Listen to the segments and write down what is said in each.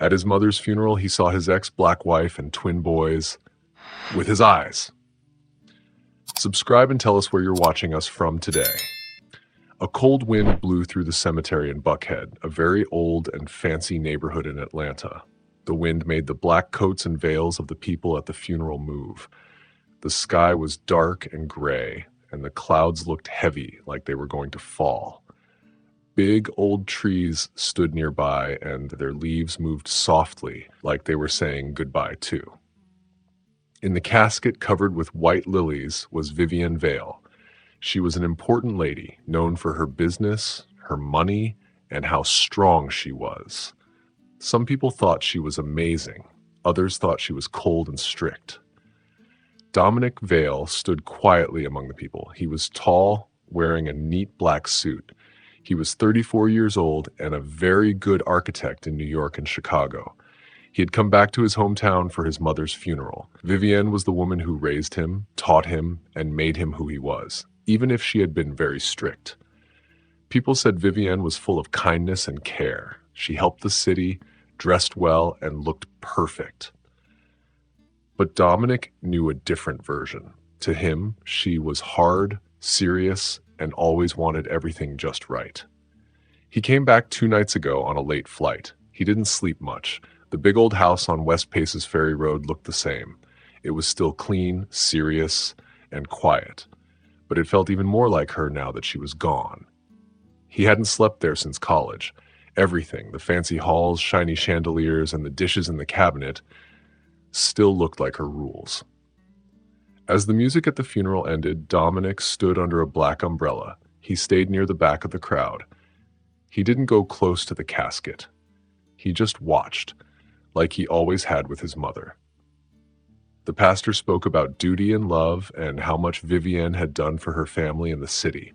At his mother's funeral, he saw his ex-black wife and twin boys with his eyes. Subscribe and tell us where you're watching us from today. A cold wind blew through the cemetery in Buckhead, a very old and fancy neighborhood in Atlanta. The wind made the black coats and veils of the people at the funeral move. The sky was dark and gray, and the clouds looked heavy, like they were going to fall. Big old trees stood nearby, and their leaves moved softly, like they were saying goodbye too. In the casket covered with white lilies was Vivian Vale. She was an important lady, known for her business, her money, and how strong she was. Some people thought she was amazing. Others thought she was cold and strict. Dominic Vale stood quietly among the people. He was tall, wearing a neat black suit. He was 34 years old and a very good architect in New York and Chicago. He had come back to his hometown for his mother's funeral. Vivienne was the woman who raised him, taught him, and made him who he was, even if she had been very strict. People said Vivienne was full of kindness and care. She helped the city, dressed well, and looked perfect. But Dominic knew a different version. To him, she was hard, serious, and always wanted everything just right. He came back 2 nights ago on a late flight. He didn't sleep much. The big old house on West Paces Ferry Road looked the same. It was still clean, serious, and quiet. But it felt even more like her now that she was gone. He hadn't slept there since college. Everything, the fancy halls, shiny chandeliers, and the dishes in the cabinet, still looked like her rules. As the music at the funeral ended, Dominic stood under a black umbrella. He stayed near the back of the crowd. He didn't go close to the casket. He just watched, like he always had with his mother. The pastor spoke about duty and love and how much Vivienne had done for her family and the city.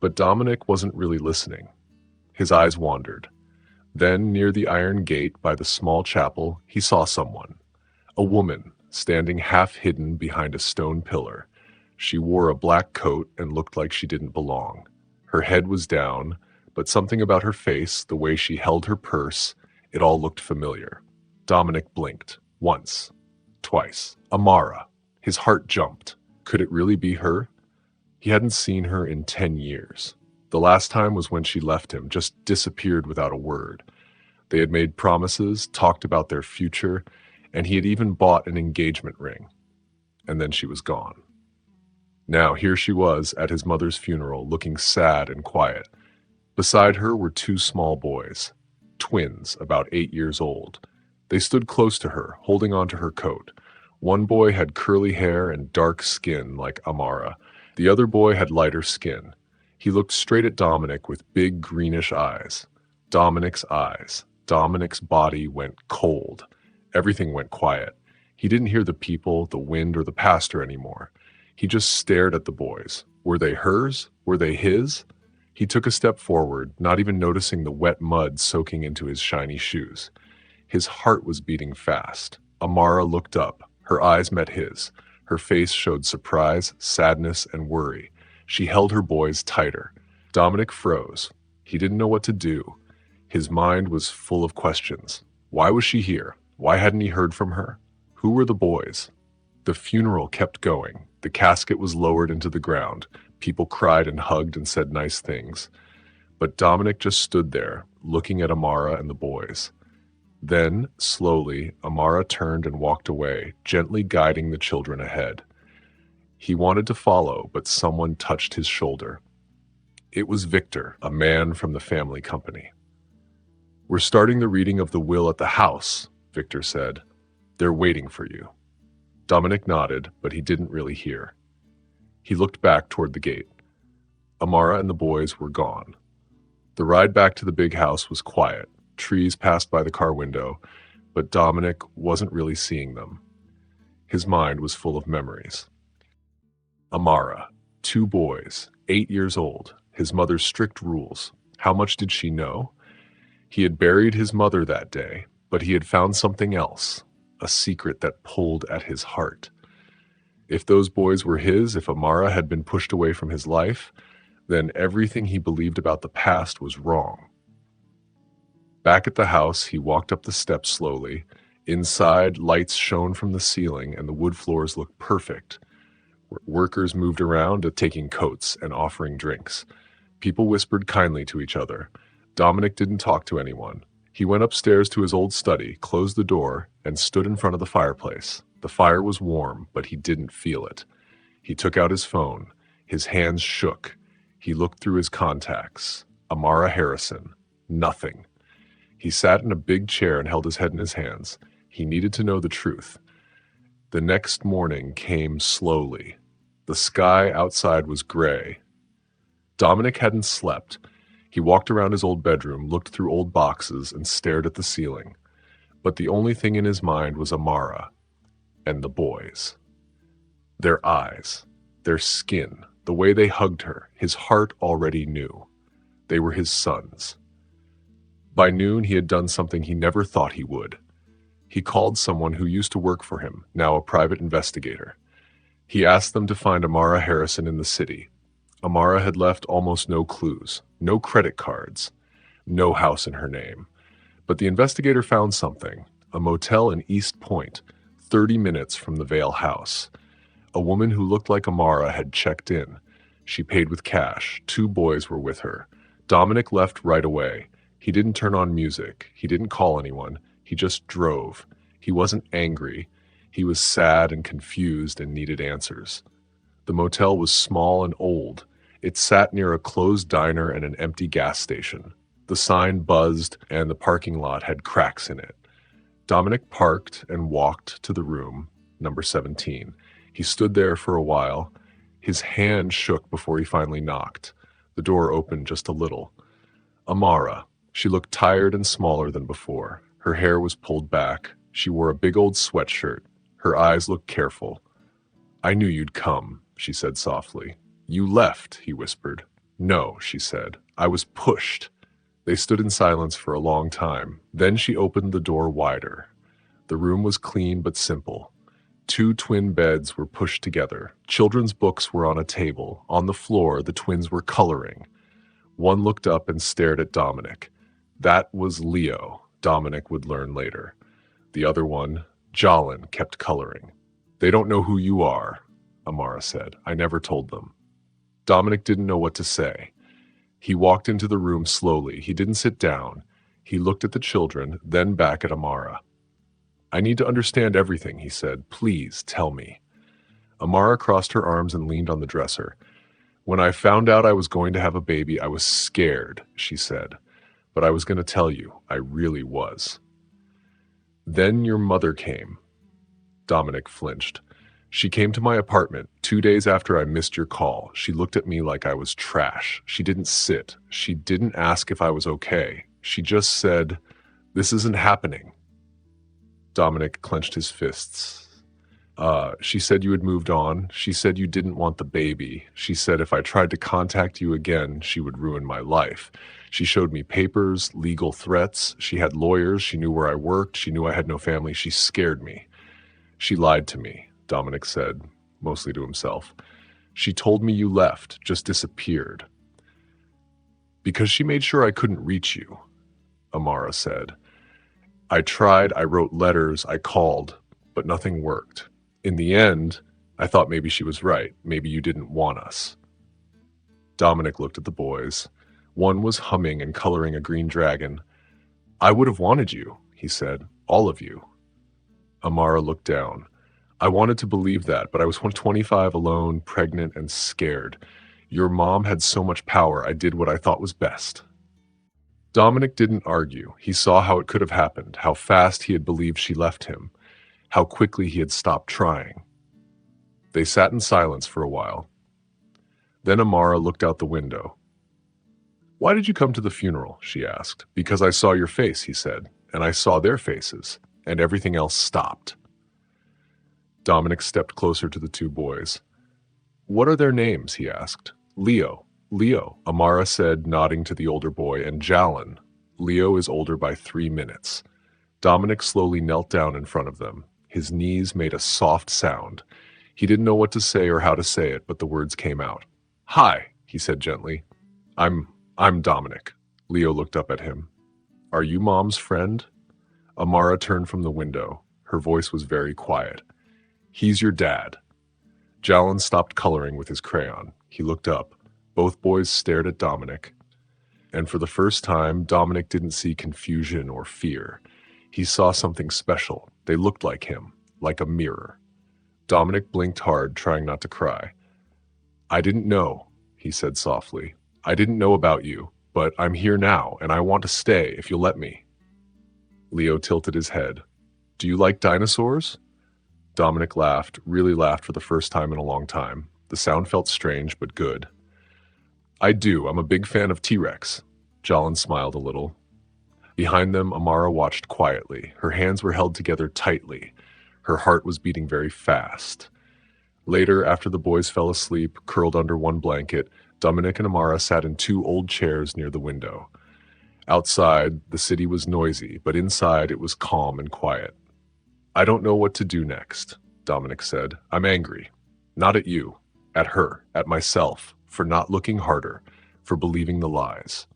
But Dominic wasn't really listening. His eyes wandered. Then, near the iron gate by the small chapel, he saw someone. A woman, standing half-hidden behind a stone pillar. She wore a black coat and looked like she didn't belong. Her head was down, but something about her face, the way she held her purse, it all looked familiar. Dominic blinked. Once. Twice. Amara. His heart jumped. Could it really be her? He hadn't seen her in 10 years. The last time was when she left him, just disappeared without a word. They had made promises, talked about their future, and he had even bought an engagement ring. And then she was gone. Now here she was at his mother's funeral, looking sad and quiet. Beside her were 2 small boys, twins, about 8 years old. They stood close to her, holding onto her coat. One boy had curly hair and dark skin like Amara. The other boy had lighter skin. He looked straight at Dominic with big greenish eyes. Dominic's eyes. Dominic's body went cold. Everything went quiet. He didn't hear the people, the wind, or the pastor anymore. He just stared at the boys. Were they hers? Were they his? He took a step forward, not even noticing the wet mud soaking into his shiny shoes. His heart was beating fast. Amara looked up. Her eyes met his. Her face showed surprise, sadness, and worry. She held her boys tighter. Dominic froze. He didn't know what to do. His mind was full of questions. Why was she here? Why hadn't he heard from her? Who were the boys? The funeral kept going. The casket was lowered into the ground. People cried and hugged and said nice things. But Dominic just stood there, looking at Amara and the boys. Then, slowly, Amara turned and walked away, gently guiding the children ahead. He wanted to follow, but someone touched his shoulder. It was Victor, a man from the family company. "We're starting the reading of the will at the house," Victor said. "They're waiting for you." Dominic nodded, but he didn't really hear. He looked back toward the gate. Amara and the boys were gone. The ride back to the big house was quiet. Trees passed by the car window, but Dominic wasn't really seeing them. His mind was full of memories. Amara, 2 boys, 8 years old, his mother's strict rules. How much did she know? He had buried his mother that day, but he had found something else, a secret that pulled at his heart. If those boys were his, if Amara had been pushed away from his life, then everything he believed about the past was wrong. Back at the house, he walked up the steps slowly. Inside, lights shone from the ceiling and the wood floors looked perfect. Workers moved around, taking coats and offering drinks. People whispered kindly to each other. Dominic didn't talk to anyone. He went upstairs to his old study, closed the door, and stood in front of the fireplace. The fire was warm, but he didn't feel it. He took out his phone. His hands shook. He looked through his contacts. Amara Harrison. Nothing. He sat in a big chair and held his head in his hands. He needed to know the truth. The next morning came slowly. The sky outside was gray. Dominic hadn't slept. He walked around his old bedroom, looked through old boxes, and stared at the ceiling. But the only thing in his mind was Amara and the boys. Their eyes, their skin, the way they hugged her, his heart already knew. They were his sons. By noon, he had done something he never thought he would. He called someone who used to work for him, now a private investigator. He asked them to find Amara Harrison in the city. Amara had left almost no clues, no credit cards, no house in her name. But the investigator found something, a motel in East Point, 30 minutes from the Vale house. A woman who looked like Amara had checked in. She paid with cash. 2 boys were with her. Dominic left right away. He didn't turn on music. He didn't call anyone. He just drove. He wasn't angry. He was sad and confused and needed answers. The motel was small and old. It sat near a closed diner and an empty gas station. The sign buzzed and the parking lot had cracks in it. Dominic parked and walked to the room, number 17. He stood there for a while. His hand shook before he finally knocked. The door opened just a little. Amara. She looked tired and smaller than before. Her hair was pulled back. She wore a big old sweatshirt. Her eyes looked careful. "I knew you'd come," she said softly. "You left," he whispered. "No," she said. "I was pushed." They stood in silence for a long time. Then she opened the door wider. The room was clean but simple. 2 twin beds were pushed together. Children's books were on a table. On the floor, the twins were coloring. One looked up and stared at Dominic. That was Leo, Dominic would learn later. The other one, Jalen, kept coloring. "They don't know who you are," Amara said. "I never told them." Dominic didn't know what to say. He walked into the room slowly. He didn't sit down. He looked at the children, then back at Amara. "I need to understand everything," he said. "Please tell me." Amara crossed her arms and leaned on the dresser. "When I found out I was going to have a baby, I was scared," she said. "But I was going to tell you. I really was." "Then your mother came." Dominic flinched. "She came to my apartment 2 days after I missed your call. She looked at me like I was trash. She didn't sit. She didn't ask if I was okay. She just said, 'This isn't happening.'" Dominic clenched his fists. She said you had moved on. She said you didn't want the baby. She said if I tried to contact you again, she would ruin my life. She showed me papers, legal threats. She had lawyers. She knew where I worked. She knew I had no family. She scared me. "She lied to me," Dominic said, mostly to himself. "She told me you left, just disappeared." "Because she made sure I couldn't reach you," Amara said. "I tried, I wrote letters, I called, but nothing worked. In the end, I thought maybe she was right. Maybe you didn't want us." Dominic looked at the boys. One was humming and coloring a green dragon. "I would have wanted you," he said. "All of you." Amara looked down. "I wanted to believe that, but I was 25, alone, pregnant, and scared. Your mom had so much power, I did what I thought was best." Dominic didn't argue. He saw how it could have happened, how fast he had believed she left him, how quickly he had stopped trying. They sat in silence for a while. Then Amara looked out the window. "Why did you come to the funeral?" she asked. "Because I saw your face," he said, "and I saw their faces, and everything else stopped." Dominic stepped closer to the 2 boys. "What are their names?" he asked. Leo, Amara said, nodding to the older boy, "and Jalen. Leo is older by 3 minutes." Dominic slowly knelt down in front of them. His knees made a soft sound. He didn't know what to say or how to say it, but the words came out. "Hi," he said gently. I'm Dominic." Leo looked up at him. Are you Mom's friend? Amara turned from the window. Her voice was very quiet. He's your dad. Jalon stopped coloring with his crayon. He looked up. Both boys stared at Dominic. And for the first time, Dominic didn't see confusion or fear. He saw something special. They looked like him, like a mirror. Dominic blinked hard, trying not to cry. I didn't know, he said softly. I didn't know about you, but I'm here now, and I want to stay if you'll let me. Leo tilted his head. Do you like dinosaurs? Dominic laughed, really laughed for the first time in a long time. The sound felt strange, but good. I do. I'm a big fan of T-Rex. Jalon smiled a little. Behind them, Amara watched quietly. Her hands were held together tightly. Her heart was beating very fast. Later, after the boys fell asleep, curled under one blanket, Dominic and Amara sat in two old chairs near the window. Outside, the city was noisy, but inside it was calm and quiet. I don't know what to do next, Dominic said. I'm angry. Not at you, at her, at myself, for not looking harder, for believing the lies.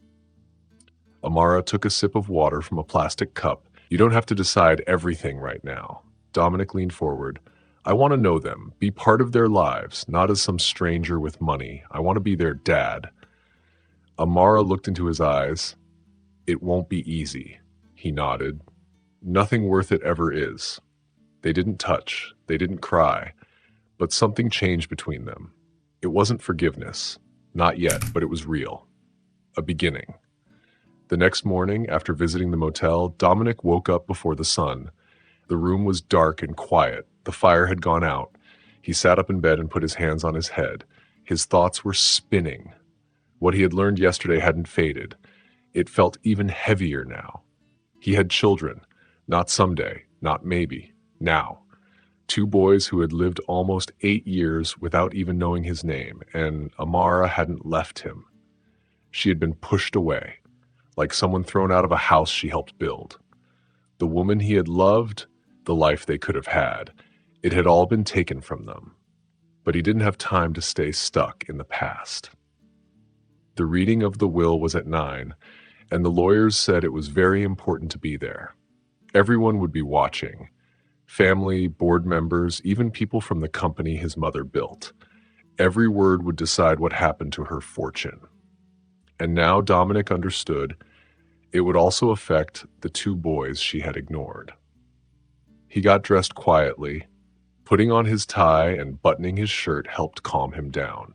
Amara took a sip of water from a plastic cup. You don't have to decide everything right now. Dominic leaned forward. I want to know them, be part of their lives, not as some stranger with money. I want to be their dad. Amara looked into his eyes. It won't be easy, he nodded. Nothing worth it ever is. They didn't touch, they didn't cry, but something changed between them. It wasn't forgiveness, not yet, but it was real. A beginning. The next morning, after visiting the motel, Dominic woke up before the sun. The room was dark and quiet. The fire had gone out. He sat up in bed and put his hands on his head. His thoughts were spinning. What he had learned yesterday hadn't faded. It felt even heavier now. He had children. Not someday, not maybe. Now. Two boys who had lived almost 8 years without even knowing his name, and Amara hadn't left him. She had been pushed away, like someone thrown out of a house she helped build. The woman he had loved, the life they could have had, it had all been taken from them. But he didn't have time to stay stuck in the past. The reading of the will was at 9, and the lawyers said it was very important to be there. Everyone would be watching. Family, board members, even people from the company his mother built. Every word would decide what happened to her fortune. And now Dominic understood it would also affect the two boys she had ignored. He got dressed quietly. Putting on his tie and buttoning his shirt helped calm him down.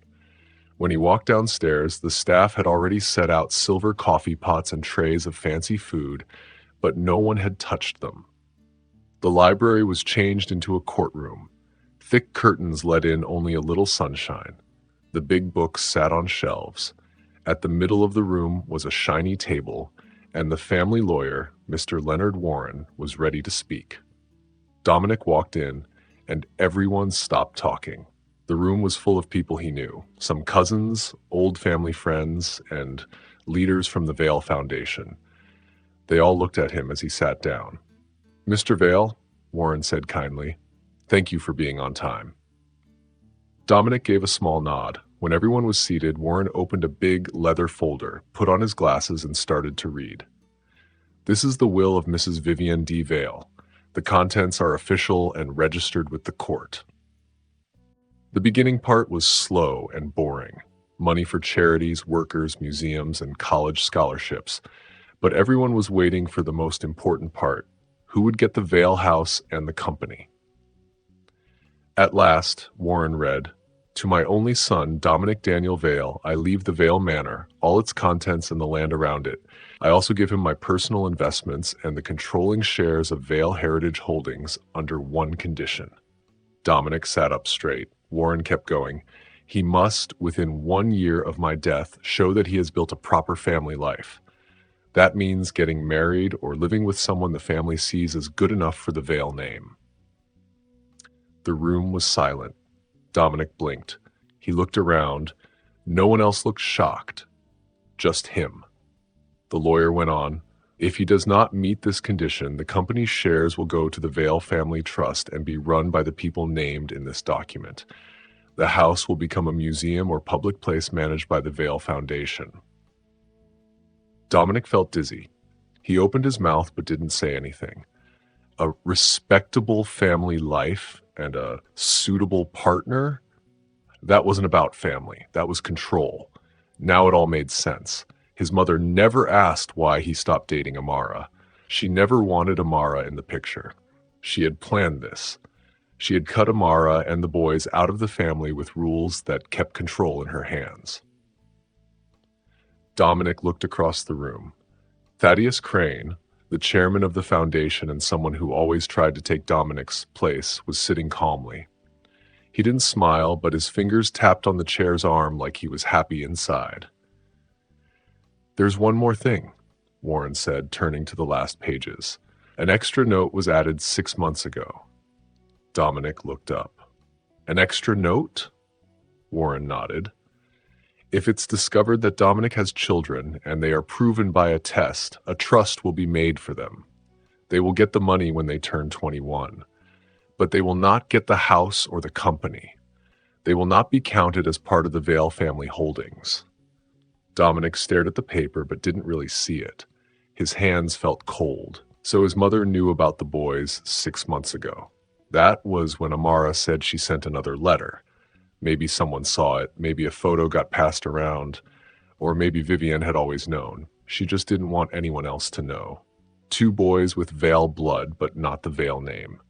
When he walked downstairs, the staff had already set out silver coffee pots and trays of fancy food, but no one had touched them. The library was changed into a courtroom. Thick curtains let in only a little sunshine. The big books sat on shelves. At the middle of the room was a shiny table, and the family lawyer, Mr. Leonard Warren, was ready to speak. Dominic walked in, and everyone stopped talking. The room was full of people he knew, some cousins, old family friends, and leaders from the Vail Foundation. They all looked at him as he sat down. Mr. Vail, Warren said kindly, thank you for being on time. Dominic gave a small nod. When everyone was seated, Warren opened a big leather folder, put on his glasses, and started to read. This is the will of Mrs. Vivian D. Vail. The contents are official and registered with the court. The beginning part was slow and boring. Money for charities, workers, museums, and college scholarships. But everyone was waiting for the most important part. Who would get the Vail house and the company? At last, Warren read, To my only son, Dominic Daniel Vail, I leave the Vail Manor, all its contents and the land around it. I also give him my personal investments and the controlling shares of Vail Heritage Holdings under one condition. Dominic sat up straight. Warren kept going. He must, within 1 year of my death, show that he has built a proper family life. That means getting married or living with someone the family sees as good enough for the Vail name. The room was silent. Dominic blinked. He looked around. No one else looked shocked. Just him. The lawyer went on, If he does not meet this condition, the company's shares will go to the Vail Family Trust and be run by the people named in this document. The house will become a museum or public place managed by the Vail Foundation. Dominic felt dizzy. He opened his mouth but didn't say anything. A respectable family life and a suitable partner, that wasn't about family. That was control. Now it all made sense. His mother never asked why he stopped dating Amara. She never wanted Amara in the picture. She had planned this. She had cut Amara and the boys out of the family with rules that kept control in her hands. Dominic looked across the room. Thaddeus Crane, the chairman of the foundation and someone who always tried to take Dominic's place, was sitting calmly. He didn't smile, but his fingers tapped on the chair's arm like he was happy inside. "There's one more thing," Warren said, turning to the last pages. "An extra note was added 6 months ago." Dominic looked up. "An extra note?" Warren nodded. "If it's discovered that Dominic has children and they are proven by a test, a trust will be made for them. They will get the money when they turn 21. But they will not get the house or the company. They will not be counted as part of the Vale family holdings." Dominic stared at the paper but didn't really see it. His hands felt cold. So his mother knew about the boys 6 months ago. That was when Amara said she sent another letter. Maybe someone saw it, maybe a photo got passed around, or maybe Vivienne had always known. She just didn't want anyone else to know. 2 boys with Vale blood, but not the Vale name.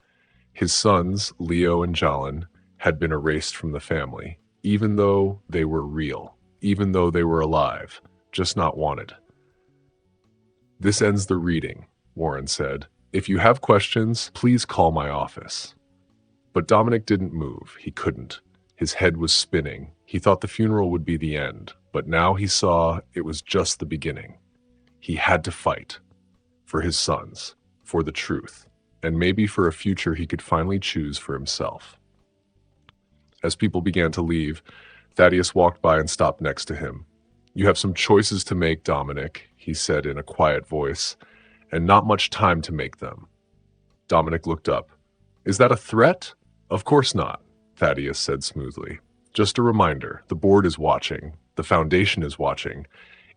His sons, Leo and Jalen, had been erased from the family, even though they were real, even though they were alive, just not wanted. "This ends the reading," Warren said. "If you have questions, please call my office." But Dominic didn't move. He couldn't. His head was spinning. He thought the funeral would be the end, but now he saw it was just the beginning. He had to fight. For his sons, for the truth, and maybe for a future he could finally choose for himself. As people began to leave, Thaddeus walked by and stopped next to him. "You have some choices to make, Dominic," he said in a quiet voice, "and not much time to make them." Dominic looked up. "Is that a threat?" "Of course not," Thaddeus said smoothly. "Just a reminder, the board is watching, the foundation is watching.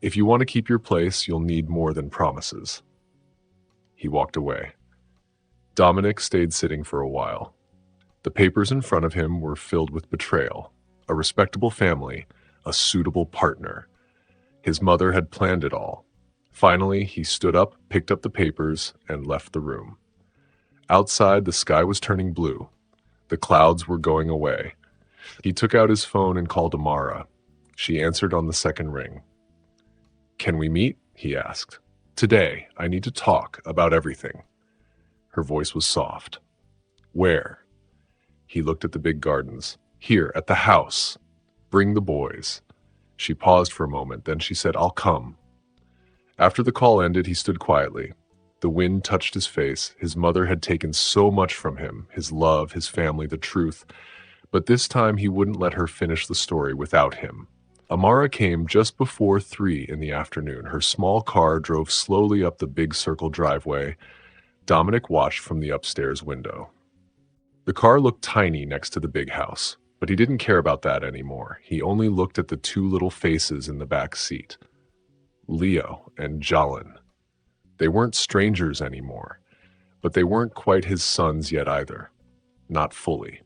If you want to keep your place, you'll need more than promises." He walked away. Dominic stayed sitting for a while. The papers in front of him were filled with betrayal, a respectable family, a suitable partner. His mother had planned it all. Finally, he stood up, picked up the papers, and left the room. Outside, the sky was turning blue. The clouds were going away. He took out his phone and called Amara. She answered on the second ring. "Can we meet?" he asked. "Today, I need to talk about everything." Her voice was soft. "Where?" He looked at the big gardens. "Here, at the house. Bring the boys." She paused for a moment, then she said, "I'll come." After the call ended, he stood quietly. The wind touched his face. His mother had taken so much from him, his love, his family, the truth. But this time he wouldn't let her finish the story without him. Amara came just before 3 in the afternoon. Her small car drove slowly up the big circle driveway. Dominic watched from the upstairs window. The car looked tiny next to the big house, but he didn't care about that anymore. He only looked at the 2 little faces in the back seat. Leo and Jalen. They weren't strangers anymore, but they weren't quite his sons yet either. Not fully.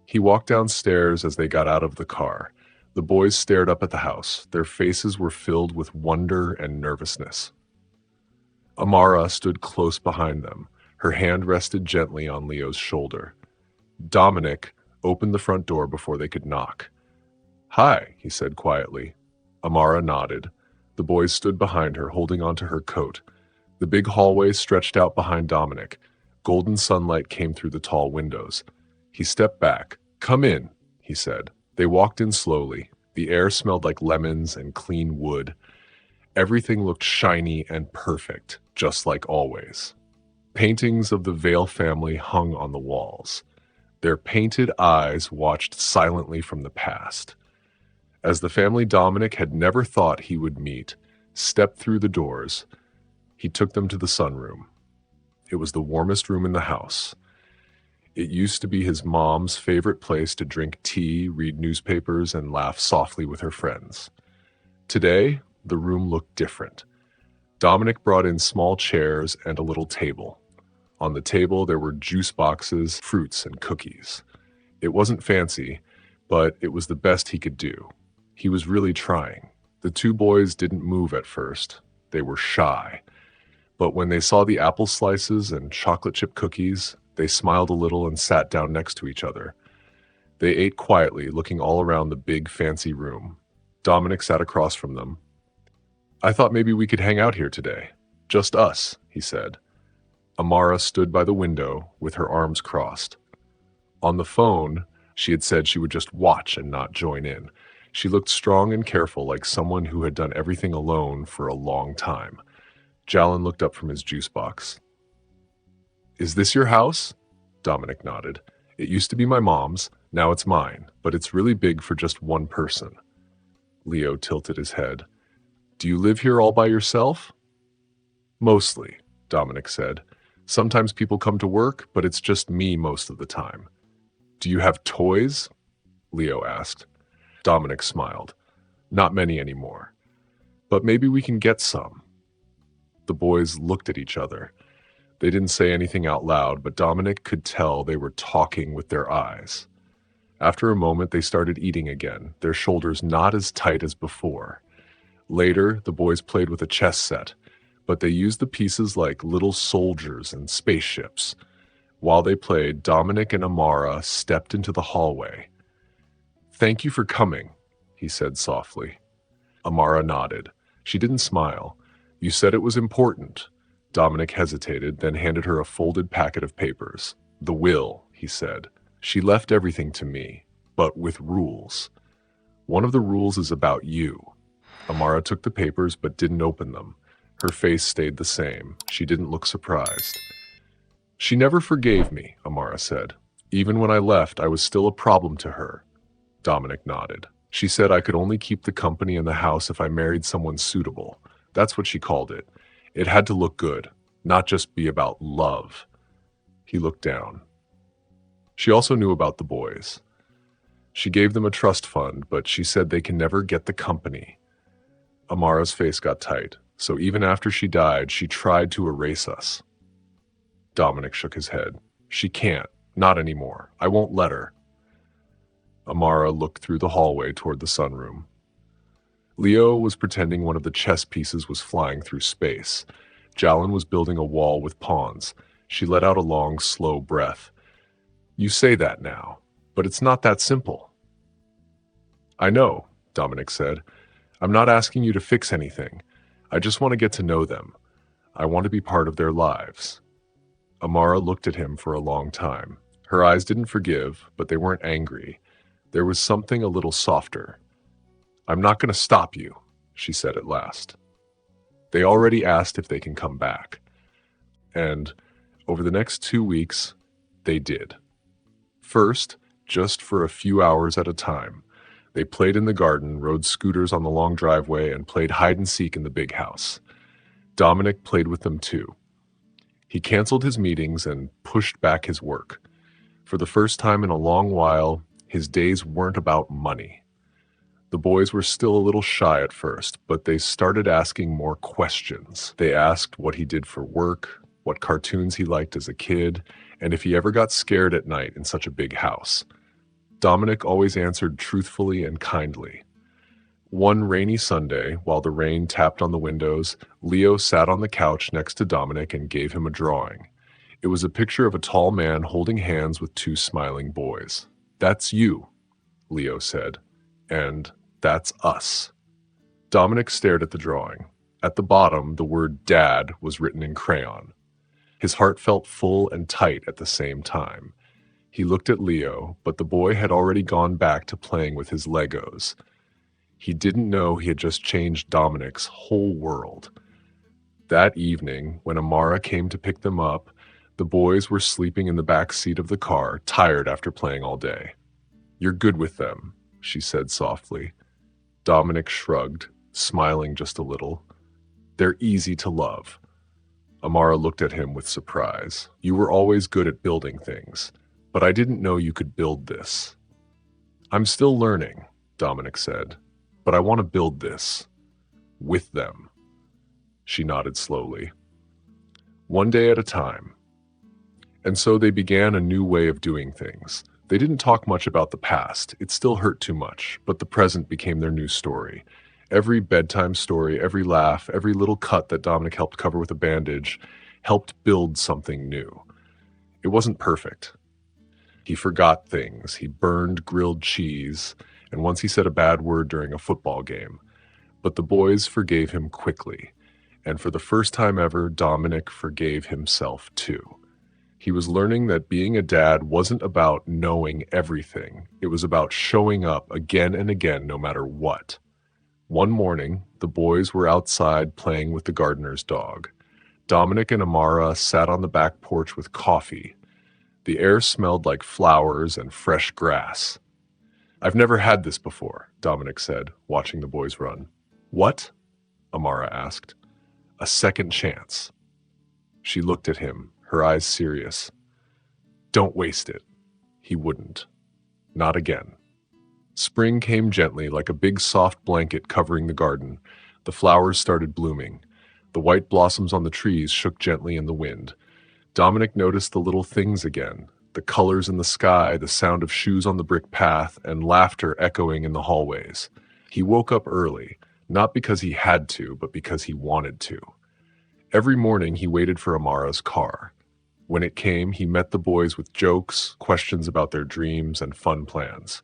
He walked downstairs as they got out of the car. The boys stared up at the house. Their faces were filled with wonder and nervousness. Amara stood close behind them. Her hand rested gently on Leo's shoulder. Dominic opened the front door before they could knock. "Hi," he said quietly. Amara nodded. The boys stood behind her, holding onto her coat. The big hallway stretched out behind Dominic. Golden sunlight came through the tall windows. He stepped back. "Come in," he said. They walked in slowly. The air smelled like lemons and clean wood. Everything looked shiny and perfect, just like always. Paintings of the Vale family hung on the walls. Their painted eyes watched silently from the past. As the family Dominic had never thought he would meet stepped through the doors, he took them to the sunroom. It was the warmest room in the house. It used to be his mom's favorite place to drink tea, read newspapers, and laugh softly with her friends. Today, the room looked different. Dominic brought in small chairs and a little table. On the table, there were juice boxes, fruits, and cookies. It wasn't fancy, but it was the best he could do. He was really trying. The two boys didn't move at first. They were shy. But when they saw the apple slices and chocolate chip cookies, they smiled a little and sat down next to each other. They ate quietly, looking all around the big, fancy room. Dominic sat across from them. "I thought maybe we could hang out here today. Just us," he said. Amara stood by the window with her arms crossed. On the phone, she had said she would just watch and not join in. She looked strong and careful, like someone who had done everything alone for a long time. Jalin looked up from his juice box. "Is this your house?" Dominic nodded. "It used to be my mom's, now it's mine, but it's really big for just one person." Leo tilted his head. "Do you live here all by yourself?" "Mostly," Dominic said. "Sometimes people come to work, but it's just me most of the time." "Do you have toys?" Leo asked. Dominic smiled. "Not many anymore. But maybe we can get some." The boys looked at each other. They didn't say anything out loud, but Dominic could tell they were talking with their eyes. After a moment, they started eating again, their shoulders not as tight as before. Later, the boys played with a chess set, but they used the pieces like little soldiers and spaceships. While they played, Dominic and Amara stepped into the hallway. "Thank you for coming," he said softly. Amara nodded. She didn't smile. "You said it was important." Dominic hesitated, then handed her a folded packet of papers. "The will," he said. "She left everything to me, but with rules. One of the rules is about you." Amara took the papers but didn't open them. Her face stayed the same. She didn't look surprised. "She never forgave me," Amara said. "Even when I left, I was still a problem to her." Dominic nodded. "She said I could only keep the company and the house if I married someone suitable. That's what she called it. It had to look good, not just be about love." He looked down. She also knew about the boys. She gave them a trust fund, but she said they can never get the company. Amara's face got tight. "So even after she died, she tried to erase us." Dominic shook his head. "She can't. Not anymore. I won't let her." Amara looked through the hallway toward the sunroom. Leo was pretending one of the chess pieces was flying through space. Jalin was building a wall with pawns. She let out a long, slow breath. "You say that now, but it's not that simple." "I know," Dominic said. "I'm not asking you to fix anything. I just want to get to know them. I want to be part of their lives." Amara looked at him for a long time. Her eyes didn't forgive, but they weren't angry. There was something a little softer. "I'm not going to stop you," she said at last. "They already asked if they can come back." And over the next 2 weeks, they did. First, just for a few hours at a time. They played in the garden, rode scooters on the long driveway, and played hide and seek in the big house. Dominic played with them too. He canceled his meetings and pushed back his work. For the first time in a long while, his days weren't about money. The boys were still a little shy at first, but they started asking more questions. They asked what he did for work, what cartoons he liked as a kid, and if he ever got scared at night in such a big house. Dominic always answered truthfully and kindly. One rainy Sunday, while the rain tapped on the windows, Leo sat on the couch next to Dominic and gave him a drawing. It was a picture of a tall man holding hands with two smiling boys. "That's you," Leo said, "and that's us." Dominic stared at the drawing. At the bottom, the word "Dad" was written in crayon. His heart felt full and tight at the same time. He looked at Leo, but the boy had already gone back to playing with his Legos. He didn't know he had just changed Dominic's whole world. That evening, when Amara came to pick them up, the boys were sleeping in the back seat of the car, tired after playing all day. "You're good with them," she said softly. Dominic shrugged, smiling just a little. "They're easy to love." Amara looked at him with surprise. "You were always good at building things, but I didn't know you could build this." "I'm still learning," Dominic said, "but I want to build this with them." She nodded slowly. One day at a time. And so they began a new way of doing things. They didn't talk much about the past. It still hurt too much, but the present became their new story. Every bedtime story, every laugh, every little cut that Dominic helped cover with a bandage helped build something new. It wasn't perfect. He forgot things. He burned grilled cheese, and once he said a bad word during a football game. But the boys forgave him quickly, and for the first time ever, Dominic forgave himself too. He was learning that being a dad wasn't about knowing everything. It was about showing up again and again, no matter what. One morning, the boys were outside playing with the gardener's dog. Dominic and Amara sat on the back porch with coffee. The air smelled like flowers and fresh grass. "I've never had this before," Dominic said, watching the boys run. "What?" Amara asked. "A second chance." She looked at him, her eyes serious. "Don't waste it." He wouldn't. Not again. Spring came gently, like a big soft blanket covering the garden. The flowers started blooming. The white blossoms on the trees shook gently in the wind. Dominic noticed the little things again, the colors in the sky, the sound of shoes on the brick path, and laughter echoing in the hallways. He woke up early, not because he had to, but because he wanted to. Every morning he waited for Amara's car. When it came, he met the boys with jokes, questions about their dreams, and fun plans.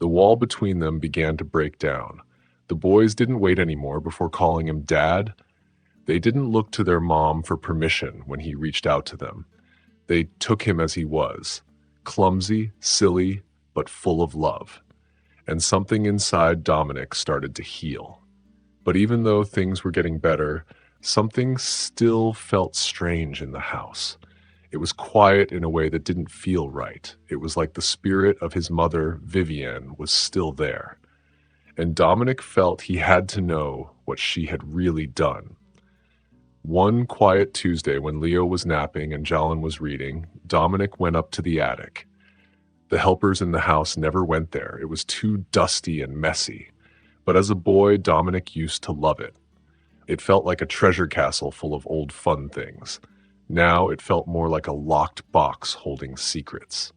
The wall between them began to break down. The boys didn't wait anymore before calling him Dad. They didn't look to their mom for permission when he reached out to them. They took him as he was, clumsy, silly, but full of love. And something inside Dominic started to heal. But even though things were getting better, something still felt strange in the house. It was quiet in a way that didn't feel right. It was like the spirit of his mother, Vivienne, was still there. And Dominic felt he had to know what she had really done. One quiet Tuesday, when Leo was napping and Jalen was reading, Dominic went up to the attic. The helpers in the house never went there. It was too dusty and messy. But as a boy, Dominic used to love it. It felt like a treasure castle full of old fun things. Now it felt more like a locked box holding secrets.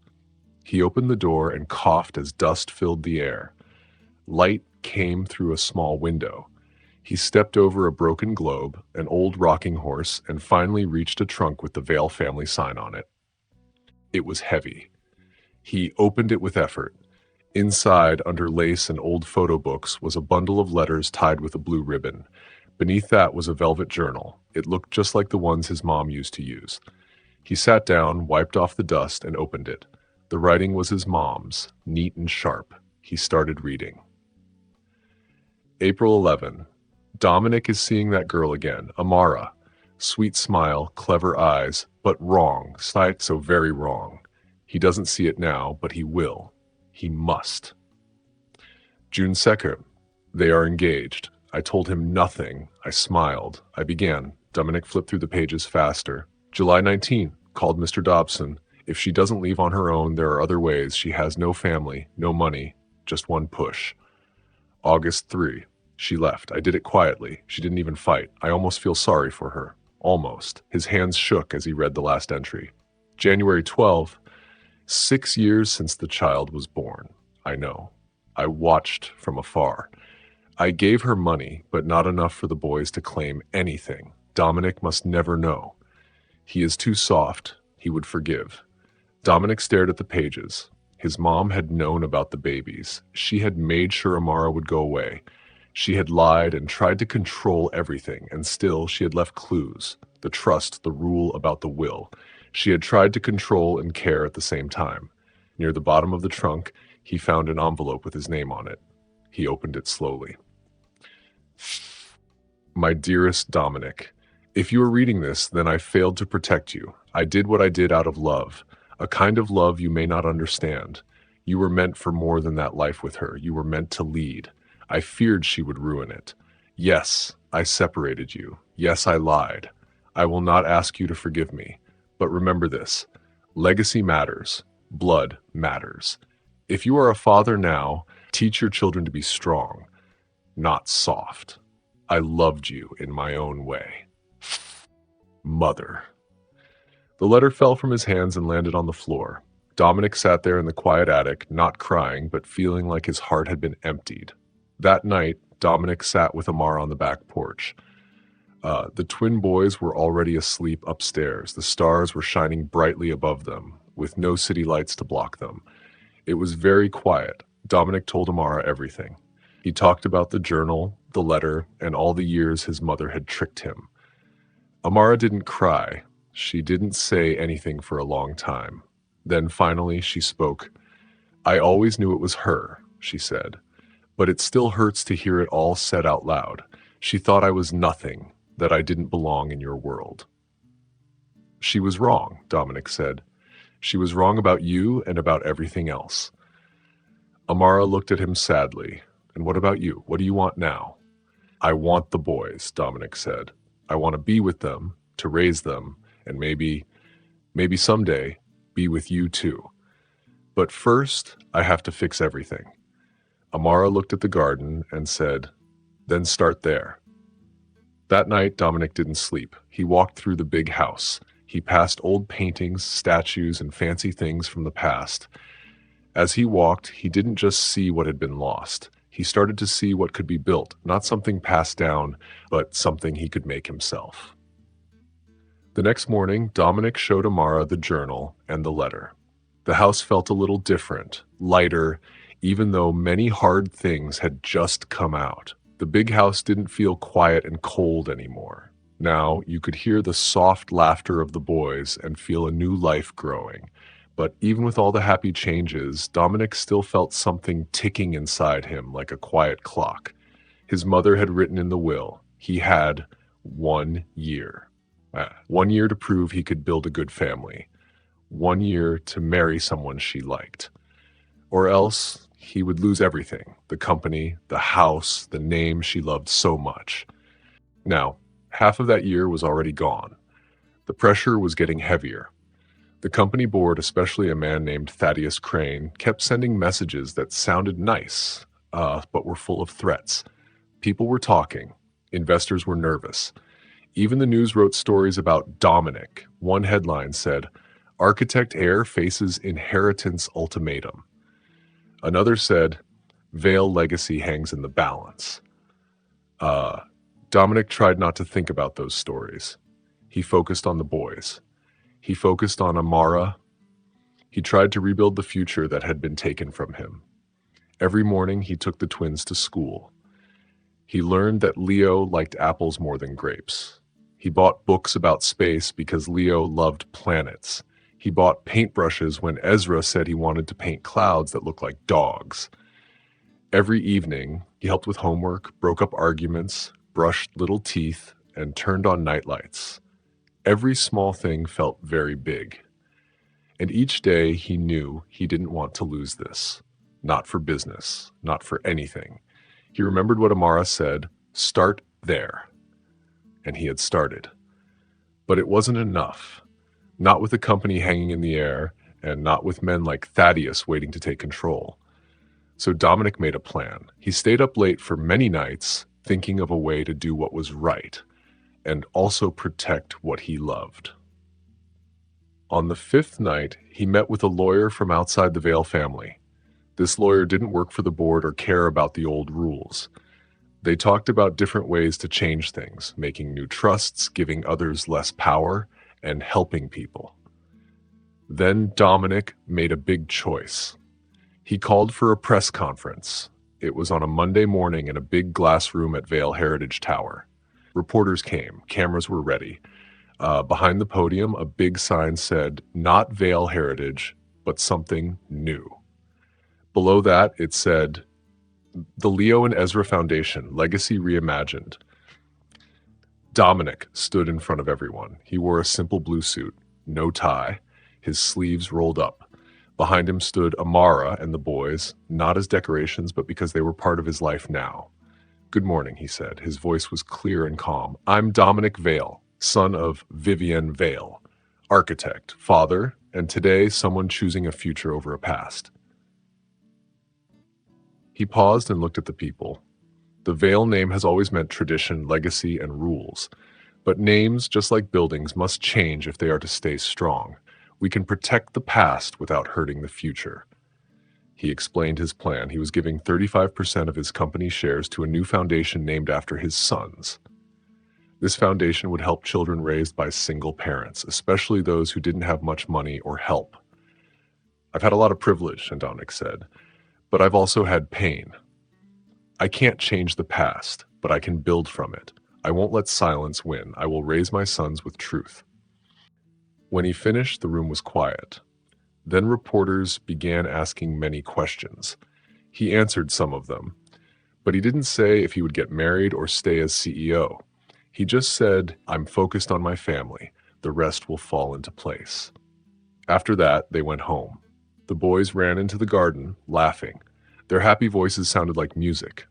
He opened the door and coughed as dust filled the air. Light came through a small window. He stepped over a broken globe, an old rocking horse, and finally reached a trunk with the Vale family sign on it. It was heavy. He opened it with effort. Inside, under lace and old photo books, was a bundle of letters tied with a blue ribbon. Beneath that was a velvet journal. It looked just like the ones his mom used to use. He sat down, wiped off the dust, and opened it. The writing was his mom's, neat and sharp. He started reading. April 11. Dominic is seeing that girl again, Amara. Sweet smile, clever eyes, but wrong, so very wrong. He doesn't see it now, but he will. He must. June 2nd. They are engaged. I told him nothing. I smiled. I began. Dominic flipped through the pages faster. July 19. Called Mr. Dobson. If she doesn't leave on her own, there are other ways. She has no family, no money, just one push. August 3. She left. I did it quietly. She didn't even fight. I almost feel sorry for her. Almost. His hands shook as he read the last entry. January 12. 6 years since the child was born. I know. I watched from afar. I gave her money, but not enough for the boys to claim anything. Dominic must never know. He is too soft. He would forgive. Dominic stared at the pages. His mom had known about the babies. She had made sure Amara would go away. She had lied and tried to control everything, and still she had left clues. The trust, the rule about the will. She had tried to control and care at the same time. Near the bottom of the trunk, he found an envelope with his name on it. He opened it slowly. My dearest Dominic, if you are reading this, then I failed to protect you. I did what I did out of love, a kind of love you may not understand. You were meant for more than that life with her. You were meant to lead. I feared she would ruin it. Yes, I separated you. Yes, I lied. I will not ask you to forgive me. But remember this, legacy matters. Blood matters. If you are a father now, teach your children to be strong, not soft. I loved you in my own way. Mother. The letter fell from his hands and landed on the floor. Dominic sat there in the quiet attic, not crying, but feeling like his heart had been emptied. That night, Dominic sat with Amara on the back porch. The twin boys were already asleep upstairs. The stars were shining brightly above them, with no city lights to block them. It was very quiet. Dominic told Amara everything. He talked about the journal, the letter, and all the years his mother had tricked him. Amara didn't cry. She didn't say anything for a long time. Then finally she spoke. I always knew it was her, she said, but it still hurts to hear it all said out loud. She thought I was nothing, that I didn't belong in your world. She was wrong, Dominic said. She was wrong about you and about everything else. Amara looked at him sadly. And what about you? What do you want now? I want the boys, Dominic said. I want to be with them, to raise them, and maybe someday be with you too. But first, I have to fix everything. Amara looked at the garden and said, then start there. That night, Dominic didn't sleep. He walked through the big house. He passed old paintings, statues, and fancy things from the past. As he walked, he didn't just see what had been lost. He started to see what could be built, not something passed down, but something he could make himself. The next morning, Dominic showed Amara the journal and the letter. The house felt a little different, lighter, even though many hard things had just come out. The big house didn't feel quiet and cold anymore. Now you could hear the soft laughter of the boys and feel a new life growing. But even with all the happy changes, Dominic still felt something ticking inside him like a quiet clock. His mother had written in the will, he had 1 year. 1 year to prove he could build a good family. 1 year to marry someone she liked. Or else he would lose everything, the company, the house, the name she loved so much. Now, half of that year was already gone. The pressure was getting heavier. The company board, especially a man named Thaddeus Crane, kept sending messages that sounded nice, but were full of threats. People were talking. Investors were nervous. Even the news wrote stories about Dominic. One headline said, Architect heir faces inheritance ultimatum. Another said, Vale legacy hangs in the balance. Dominic tried not to think about those stories. He focused on the boys. He focused on Amara. He tried to rebuild the future that had been taken from him. Every morning he took the twins to school. He learned that Leo liked apples more than grapes. He bought books about space because Leo loved planets. He bought paintbrushes when Ezra said he wanted to paint clouds that looked like dogs. Every evening, he helped with homework, broke up arguments, brushed little teeth, and turned on nightlights. Every small thing felt very big. And each day he knew he didn't want to lose this. Not for business, not for anything. He remembered what Amara said, start there. And he had started. But it wasn't enough. Not with the company hanging in the air, and not with men like Thaddeus waiting to take control. So Dominic made a plan. He stayed up late for many nights, thinking of a way to do what was right, and also protect what he loved. On the 5th night, he met with a lawyer from outside the Vale family. This lawyer didn't work for the board or care about the old rules. They talked about different ways to change things, making new trusts, giving others less power, and helping people. Then Dominic made a big choice. He called for a press conference. It was on a Monday morning in a big glass room at Vale Heritage Tower. Reporters came. Cameras were ready. Behind the podium, a big sign said, not Vale Heritage, but something new. Below that, it said, the Leo and Ezra Foundation, Legacy Reimagined. Dominic stood in front of everyone. He wore a simple blue suit, no tie, his sleeves rolled up. Behind him stood Amara and the boys, not as decorations, but because they were part of his life now. Good morning, he said. His voice was clear and calm. I'm Dominic Vale, son of Vivienne Vale, architect, father, and today someone choosing a future over a past. He paused and looked at the people. The Vale name has always meant tradition, legacy, and rules. But names, just like buildings, must change if they are to stay strong. We can protect the past without hurting the future. He explained his plan. He was giving 35% of his company shares to a new foundation named after his sons. This foundation would help children raised by single parents, especially those who didn't have much money or help. I've had a lot of privilege, Dominic said, but I've also had pain. I can't change the past, but I can build from it. I won't let silence win. I will raise my sons with truth. When he finished, the room was quiet. Then reporters began asking many questions. He answered some of them, but he didn't say if he would get married or stay as CEO. He just said, "I'm focused on my family. The rest will fall into place." After that, they went home. The boys ran into the garden, laughing. Their happy voices sounded like music.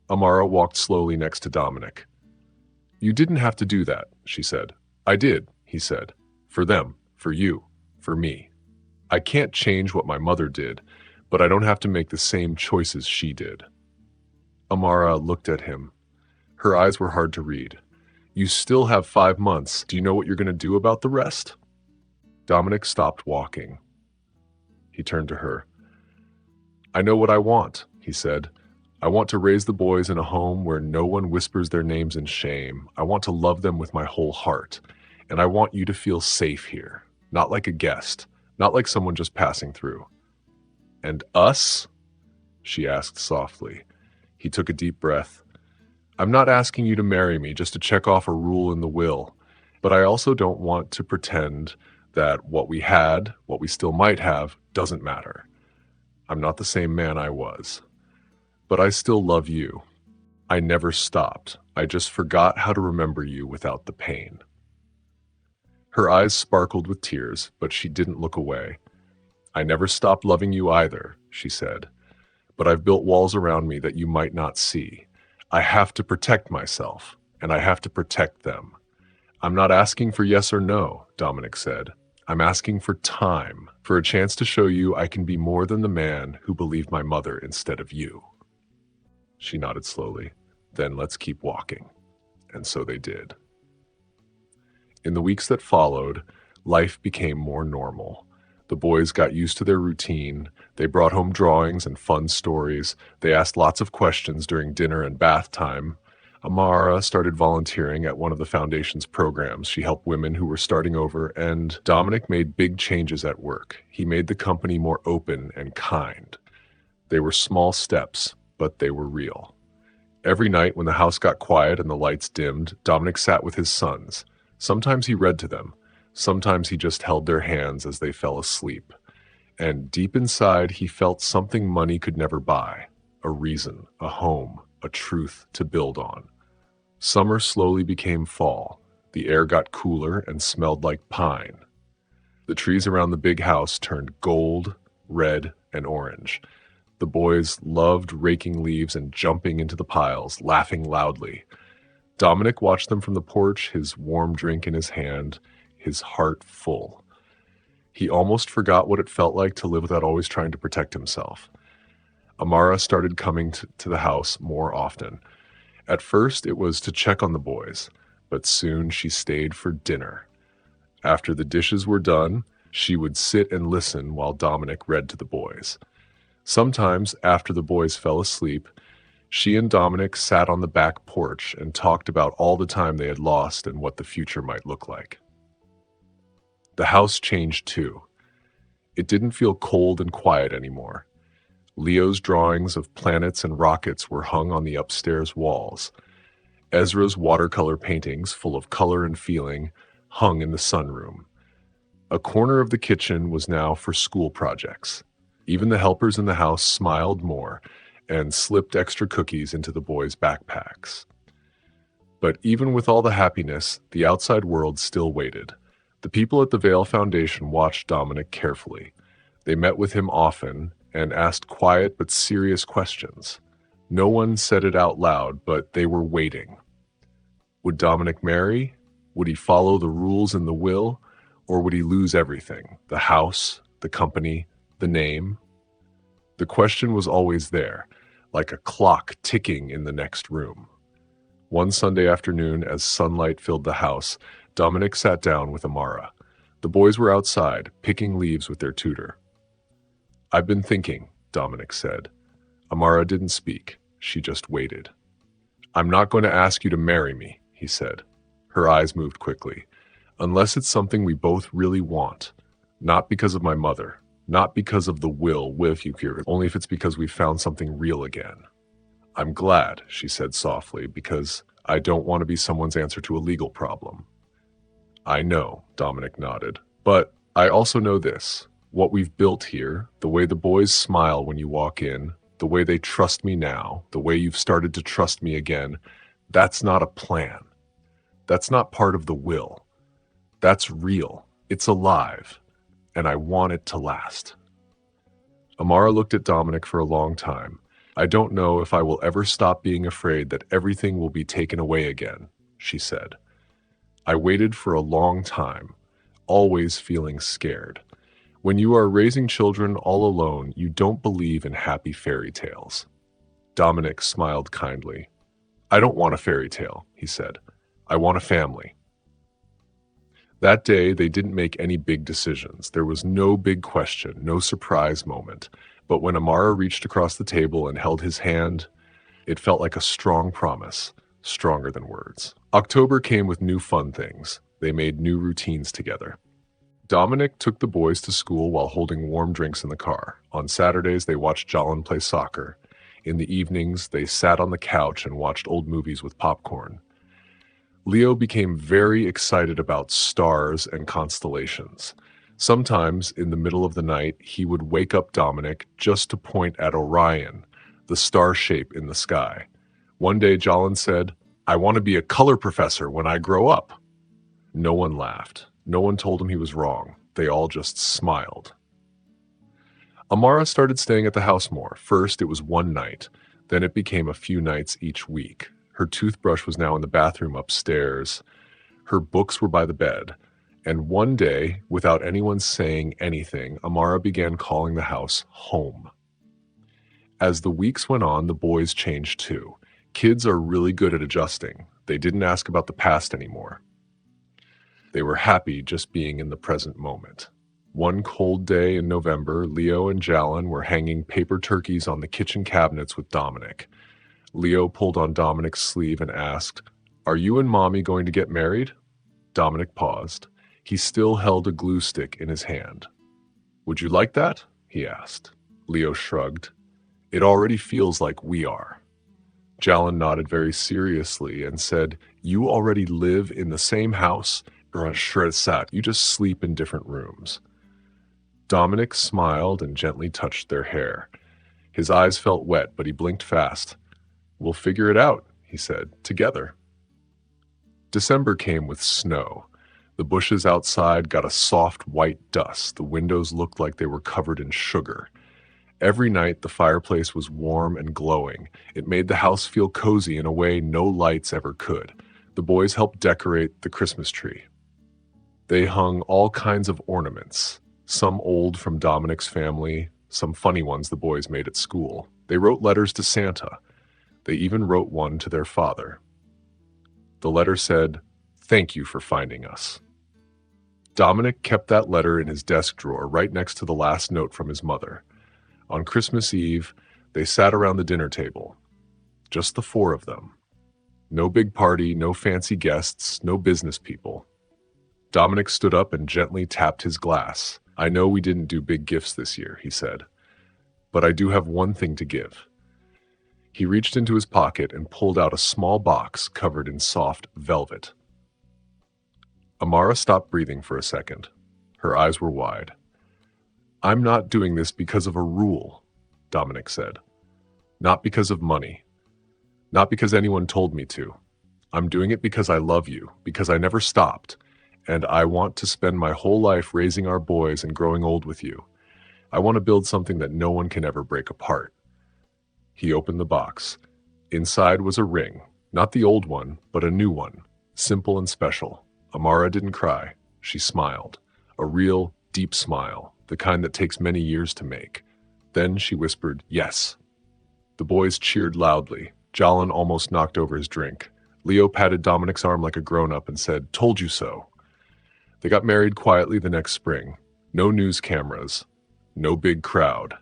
Amara walked slowly next to Dominic. "You didn't have to do that," she said. "I did," he said. "For them, for you, for me. I can't change what my mother did, but I don't have to make the same choices she did." Amara looked at him. Her eyes were hard to read. "You still have 5 months. Do you know what you're going to do about the rest?" Dominic stopped walking. He turned to her. "I know what I want," he said. "I want to raise the boys in a home where no one whispers their names in shame. I want to love them with my whole heart. And I want you to feel safe here, not like a guest, not like someone just passing through." "And us?" she asked softly. He took a deep breath. "I'm not asking you to marry me just to check off a rule in the will, but I also don't want to pretend that what we had, what we still might have, doesn't matter. I'm not the same man I was. But I still love you. I never stopped. I just forgot how to remember you without the pain." Her eyes sparkled with tears, but she didn't look away. "I never stopped loving you either," she said. "But I've built walls around me that you might not see. I have to protect myself, and I have to protect them." "I'm not asking for yes or no," Dominic said. "I'm asking for time, for a chance to show you I can be more than the man who believed my mother instead of you." She nodded slowly. "Then let's keep walking." And so they did. In the weeks that followed, life became more normal. The boys got used to their routine. They brought home drawings and fun stories. They asked lots of questions during dinner and bath time. Amara started volunteering at one of the foundation's programs. She helped women who were starting over, and Dominic made big changes at work. He made the company more open and kind. They were small steps, but they were real. Every night when the house got quiet and the lights dimmed, Dominic sat with his sons. Sometimes he read to them. Sometimes he just held their hands as they fell asleep. And deep inside, he felt something money could never buy. A reason, a home, a truth to build on. Summer slowly became fall. The air got cooler and smelled like pine. The trees around the big house turned gold, red, and orange. The boys loved raking leaves and jumping into the piles, laughing loudly. Dominic watched them from the porch, his warm drink in his hand, his heart full. He almost forgot what it felt like to live without always trying to protect himself. Amara started coming to the house more often. At first, it was to check on the boys, but soon she stayed for dinner. After the dishes were done, she would sit and listen while Dominic read to the boys. Sometimes, after the boys fell asleep, she and Dominic sat on the back porch and talked about all the time they had lost and what the future might look like. The house changed too. It didn't feel cold and quiet anymore. Leo's drawings of planets and rockets were hung on the upstairs walls. Ezra's watercolor paintings, full of color and feeling, hung in the sunroom. A corner of the kitchen was now for school projects. Even the helpers in the house smiled more and slipped extra cookies into the boys' backpacks. But even with all the happiness, the outside world still waited. The people at the Vale Foundation watched Dominic carefully. They met with him often and asked quiet but serious questions. No one said it out loud, but they were waiting. Would Dominic marry? Would he follow the rules in the will? Or would he lose everything? The house, the company, the name? The question was always there. like a clock ticking in the next room. One Sunday afternoon, as sunlight filled the house, Dominic sat down with Amara. The boys were outside, picking leaves with their tutor. "I've been thinking," Dominic said. Amara didn't speak. She just waited. "I'm not going to ask you to marry me," he said. Her eyes moved quickly. "Unless it's something we both really want. Not because of my mother. Not because of the will with you here. Only if it's because we've found something real again." "I'm glad," she said softly, "because I don't want to be someone's answer to a legal problem." "I know," Dominic nodded. "But I also know this. What we've built here, the way the boys smile when you walk in, the way they trust me now, the way you've started to trust me again, that's not a plan. That's not part of the will. That's real. It's alive. And I want it to last." Amara looked at Dominic for a long time. "I don't know if I will ever stop being afraid that everything will be taken away again," she said. "I waited for a long time, always feeling scared. When you are raising children all alone, you don't believe in happy fairy tales." Dominic smiled kindly. "I don't want a fairy tale," he said. "I want a family." That day, they didn't make any big decisions. There was no big question, no surprise moment. But when Amara reached across the table and held his hand, it felt like a strong promise, stronger than words. October came with new fun things. They made new routines together. Dominic took the boys to school while holding warm drinks in the car. On Saturdays, they watched Jalen play soccer. In the evenings, they sat on the couch and watched old movies with popcorn. Leo became very excited about stars and constellations. Sometimes, in the middle of the night, he would wake up Dominic just to point at Orion, the star shape in the sky. One day, Jalen said, "I want to be a color professor when I grow up." No one laughed. No one told him he was wrong. They all just smiled. Amara started staying at the house more. First, it was one night. Then it became a few nights each week. Her toothbrush was now in the bathroom upstairs. Her books were by the bed. And one day, without anyone saying anything, Amara began calling the house home. As the weeks went on, the boys changed too. Kids are really good at adjusting. They didn't ask about the past anymore. They were happy just being in the present moment. One cold day in November, Leo and Jalen were hanging paper turkeys on the kitchen cabinets with Dominic. Leo pulled on Dominic's sleeve and asked, "Are you and Mommy going to get married?" Dominic paused. He still held a glue stick in his hand. "Would you like that?" he asked. Leo shrugged. "It already feels like we are." Jalen nodded very seriously and said, "You already live in the same house?" You just sleep in different rooms." Dominic smiled and gently touched their hair. His eyes felt wet, but he blinked fast. "We'll figure it out," he said, "together." December came with snow. The bushes outside got a soft white dust. The windows looked like they were covered in sugar. Every night, the fireplace was warm and glowing. It made the house feel cozy in a way no lights ever could. The boys helped decorate the Christmas tree. They hung all kinds of ornaments, some old from Dominic's family, some funny ones the boys made at school. They wrote letters to Santa. They even wrote one to their father. The letter said, "Thank you for finding us." Dominic kept that letter in his desk drawer right next to the last note from his mother. On Christmas Eve, they sat around the dinner table. Just the four of them. No big party, no fancy guests, no business people. Dominic stood up and gently tapped his glass. "I know we didn't do big gifts this year," he said, "but I do have one thing to give." He reached into his pocket and pulled out a small box covered in soft velvet. Amara stopped breathing for a second. Her eyes were wide. "I'm not doing this because of a rule," Dominic said. "Not because of money. Not because anyone told me to. I'm doing it because I love you, because I never stopped. And I want to spend my whole life raising our boys and growing old with you. I want to build something that no one can ever break apart." He opened the box. Inside was a ring, not the old one, but a new one, simple and special. Amara didn't cry. She smiled. A real, deep smile, the kind that takes many years to make. Then she whispered, "Yes." The boys cheered loudly. Jalin almost knocked over his drink. Leo patted Dominic's arm like a grown-up and said, "Told you so." They got married quietly the next spring. No news cameras, no big crowd,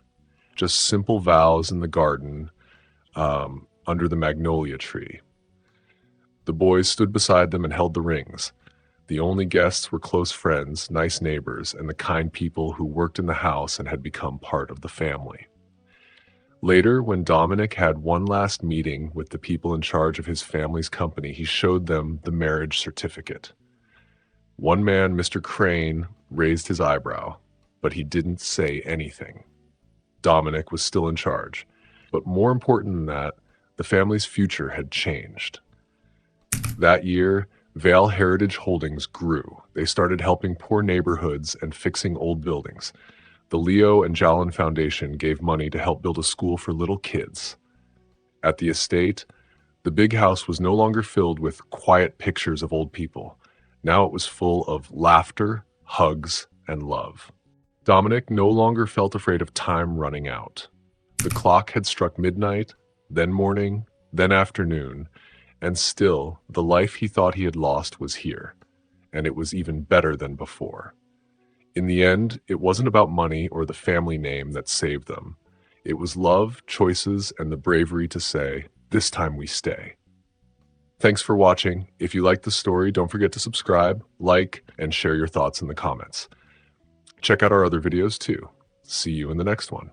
just simple vows in the garden under the magnolia tree. The boys stood beside them and held the rings. The only guests were close friends, nice neighbors, and the kind people who worked in the house and had become part of the family. Later, when Dominic had one last meeting with the people in charge of his family's company, he showed them the marriage certificate. One man, Mr. Crane, raised his eyebrow, but he didn't say anything. Dominic was still in charge. But more important than that, the family's future had changed. That year, Vale Heritage Holdings grew. They started helping poor neighborhoods and fixing old buildings. The Leo and Jalin Foundation gave money to help build a school for little kids. At the estate, the big house was no longer filled with quiet pictures of old people. Now it was full of laughter, hugs, and love. Dominic no longer felt afraid of time running out. The clock had struck midnight, then morning, then afternoon, and still the life he thought he had lost was here, and it was even better than before. In the end, it wasn't about money or the family name that saved them. It was love, choices, and the bravery to say, "This time we stay." Thanks for watching. If you liked the story, don't forget to subscribe, like, and share your thoughts in the comments. Check out our other videos too. See you in the next one.